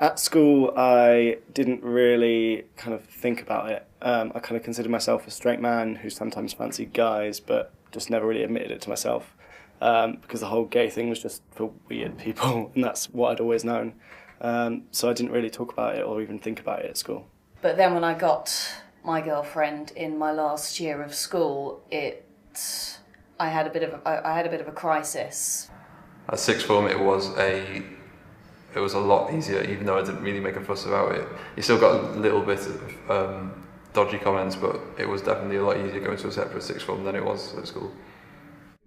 At school, I didn't really kind of think about it. I kind of considered myself a straight man who sometimes fancied guys, but just never really admitted it to myself because the whole gay thing was just for weird people, and that's what I'd always known. So I didn't really talk about it or even think about it at school. But then when I got my girlfriend in my last year of school, I had a bit of a crisis. At sixth form, it was a lot easier, even though I didn't really make a fuss about it. You still got a little bit of dodgy comments, but it was definitely a lot easier going to a separate sixth form than it was at school.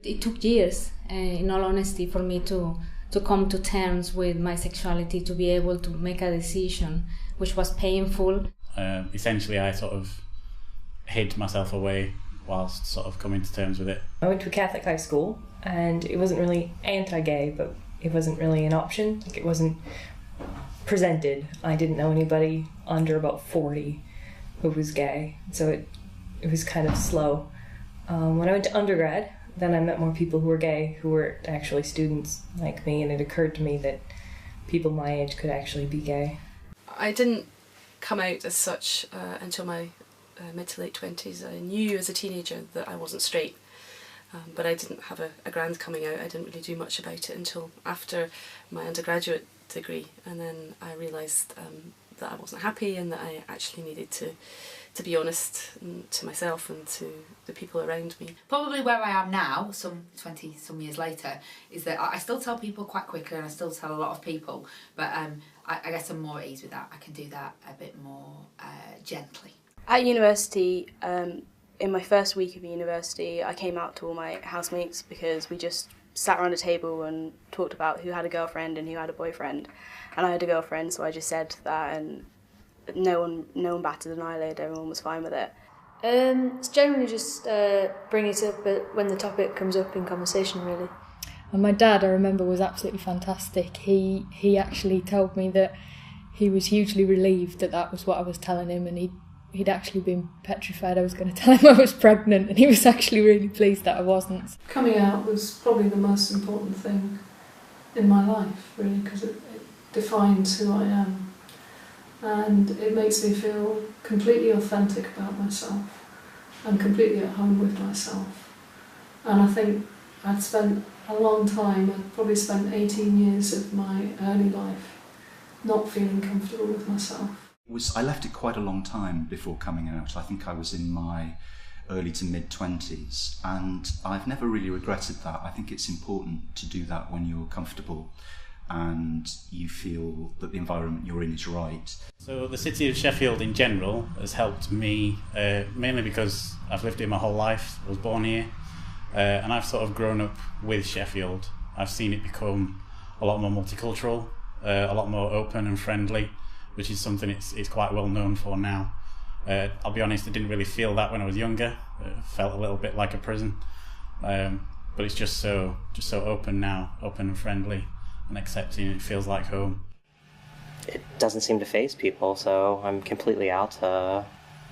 It took years, in all honesty, for me to come to terms with my sexuality, to be able to make a decision, which was painful. Essentially, I sort of hid myself away whilst sort of coming to terms with it. I went to a Catholic high school, and it wasn't really anti-gay, but it wasn't really an option. Like, it wasn't presented. I didn't know anybody under about 40 who was gay, so it was kind of slow. When I went to undergrad, then I met more people who were gay, who were actually students like me, and it occurred to me that people my age could actually be gay. I didn't come out as such until my mid to late 20s. I knew as a teenager that I wasn't straight, but I didn't have a grand coming out. I didn't really do much about it until after my undergraduate degree, and then I realised that I wasn't happy and that I actually needed to be honest to myself and to the people around me. Probably where I am now, some 20-some years later, is that I still tell people quite quickly, and I still tell a lot of people, but I guess I'm more at ease with that. I can do that a bit more gently. At university, in my first week of university, I came out to all my housemates because we just sat around a table and talked about who had a girlfriend and who had a boyfriend. And I had a girlfriend, so I just said that, and no one batted an eyelid. Everyone was fine with it. It's generally just bring it up when the topic comes up in conversation, really. And my dad, I remember, was absolutely fantastic. He actually told me that he was hugely relieved that was what I was telling him, and he'd actually been petrified I was going to tell him I was pregnant, and he was actually really pleased that I wasn't. Coming out was probably the most important thing in my life, really, because it defines who I am. And it makes me feel completely authentic about myself and completely at home with myself. And I think I'd spent a long time, I'd probably spent 18 years of my early life not feeling comfortable with myself. I left it quite a long time before coming out. I think I was in my early to mid-20s, and I've never really regretted that. I think it's important to do that when you're comfortable and you feel that the environment you're in is right. So the city of Sheffield in general has helped me, mainly because I've lived here my whole life, I was born here, and I've sort of grown up with Sheffield. I've seen it become a lot more multicultural, a lot more open and friendly, which is something it's quite well known for now. I'll be honest, I didn't really feel that when I was younger. It felt a little bit like a prison, but it's just so open now, open and friendly and accepting. It feels like home. It doesn't seem to faze people, so I'm completely out,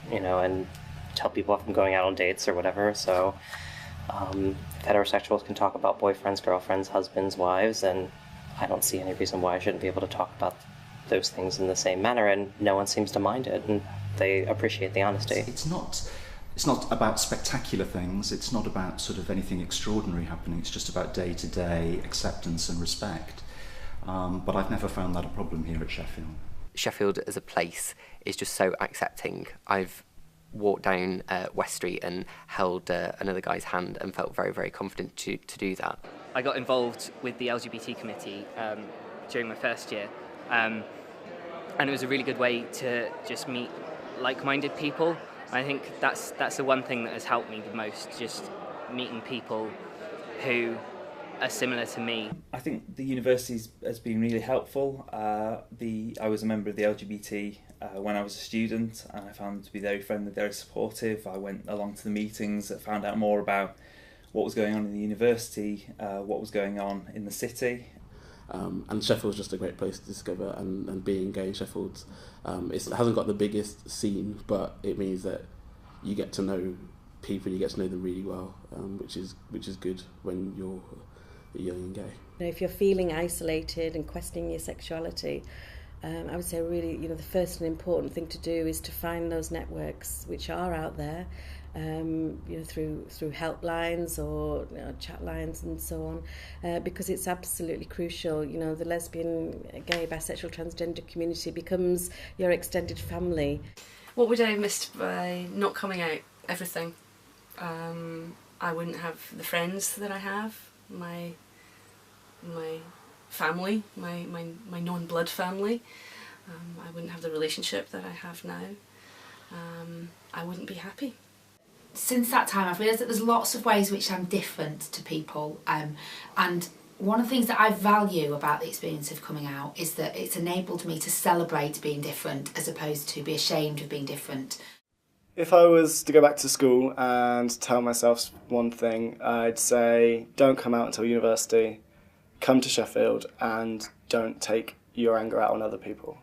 and tell people if I'm going out on dates or whatever. So heterosexuals can talk about boyfriends, girlfriends, husbands, wives, and I don't see any reason why I shouldn't be able to talk about those things in the same manner, and no one seems to mind it, and they appreciate the honesty. It's not about spectacular things, it's not about sort of anything extraordinary happening, it's just about day-to-day acceptance and respect. But I've never found that a problem here at Sheffield. Sheffield as a place is just so accepting. I've walked down West Street and held another guy's hand and felt very, very confident to do that. I got involved with the LGBT committee during my first year, and it was a really good way to just meet like-minded people. I think that's the one thing that has helped me the most, just meeting people who are similar to me. I think the university has been really helpful. I was a member of the LGBT when I was a student, and I found them to be very friendly, very supportive. I went along to the meetings, found out more about what was going on in the university, what was going on in the city. And Sheffield's just a great place to discover, and being gay in Sheffield, it hasn't got the biggest scene, but it means that you get to know people, you get to know them really well, which is good when you're young and gay. If you're feeling isolated and questioning your sexuality, I would say really, the first and important thing to do is to find those networks which are out there, through helplines or chat lines and so on, because it's absolutely crucial. The lesbian, gay, bisexual, transgender community becomes your extended family. What would I have missed by not coming out? Everything. I wouldn't have the friends that I have, my family, my non-blood family. I wouldn't have the relationship that I have now. I wouldn't be happy. Since that time, I've realised that there's lots of ways which I'm different to people, and one of the things that I value about the experience of coming out is that it's enabled me to celebrate being different as opposed to be ashamed of being different. If I was to go back to school and tell myself one thing, I'd say don't come out until university, come to Sheffield and don't take your anger out on other people.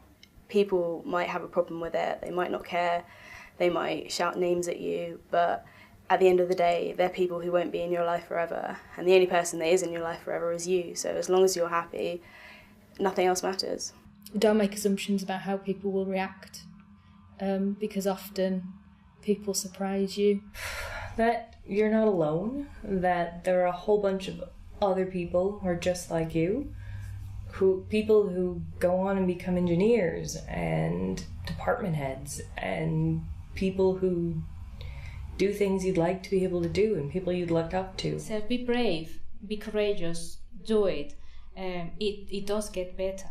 People might have a problem with it, they might not care, they might shout names at you, but at the end of the day, they're people who won't be in your life forever, and the only person that is in your life forever is you, so as long as you're happy, nothing else matters. Don't make assumptions about how people will react, because often people surprise you. That you're not alone, that there are a whole bunch of other people who are just like you, people who go on and become engineers and department heads and people who do things you'd like to be able to do and people you'd look up to. So be brave, be courageous, do it. It does get better.